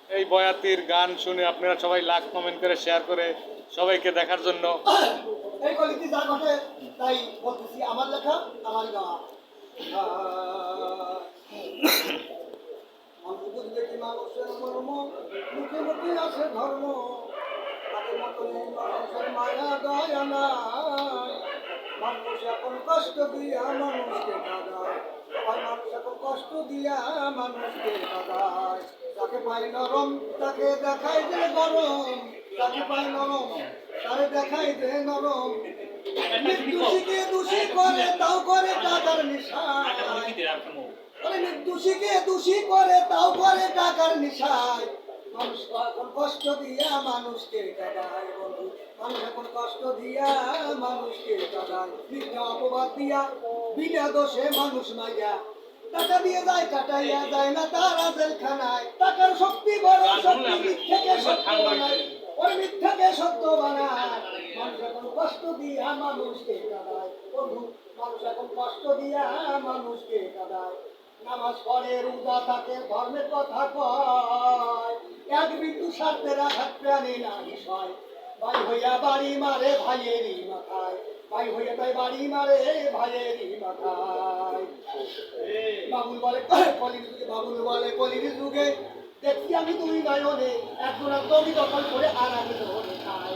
এই বয়াতির গান শুনে আপনারা সবাই লাইক কমেন্ট করে শেয়ার করে সবাইকে দেখার জন্য এই কলিটি যা ঘটে তাই বলতেছি, আমার লেখা আমার গাওয়া। মানুষ বুঝবে কি মানুষের মর্ম, মুখে মুখে আছে ধর্ম, তাদের মতো নেই মানুষের মায়া দয়া নাই। মানুষ এখন কষ্ট দিয়া মানুষকে কাঁদায়, সবাই মানুষ এখন কষ্ট দিয়া মানুষকে কাঁদায়। যাকে পাই নরম তাকে দেখায় যে গরম, যাকে পাই নরম তারে দেখায় যে নরম। দোষীকে দোষী করে তাও করে টাকার নিশায়, দোষীকে দোষী করে তাও করে টাকার নিশায়। মানুষ এখন কষ্ট দিয়া মানুষকে কাঁদায় বন্ধু, মানুষ এখন কষ্ট দিয়া মানুষকে কাঁদায়। মিথ্যা অপবাদ দিয়া বিনা দোষে মানুষ মাইয়া টাকা দিয়ে যায় কাটাইয়া যায় না তারা জেলখানায়। টাকার শক্তি বড় শক্তি, মিথ্যাকে সত্য বানায়, ওই মিথ্যাকে সত্য বানায়। মানুষ এখন কষ্ট দিয়া মানুষকে কাঁদায় বন্ধু, মানুষ এখন কষ্ট দিয়া মানুষকে কাঁদায়। নামাজ পড়ে রোজা থাকে ধর্মের কথা কয়, এক বিন্দু স্বার্থের আঘাত প্রাণে না বিষয়। ভাই হইয়া বাড়ি মারে ভাইয়েরই মাথায়, ভাই হইয়া তাই বাড়ি মারে ভাইয়েরই মাথায়। বাবুল বলে কলির যুগে, বাবুল বলে কলির যুগে দেখছি আমি দুই নয়নে, একজন জমি দখল করে আর আমি ধরে খাই।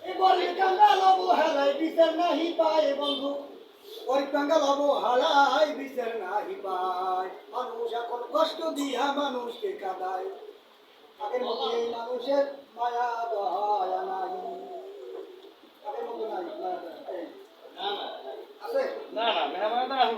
এই গরিব কাঙ্গাল অবহেলায় বিচার নাহি পায় বন্ধু, গরিব কাঙ্গাল অবহেলায় বিচার নাহি পায়। মানুষ এখন কষ্ট দিয়া মানুষকে কাঁদায়, আগের মতো এই মানুষের মায়া দয়া নাই, আগের মতো নাই। আছে না না মেহমান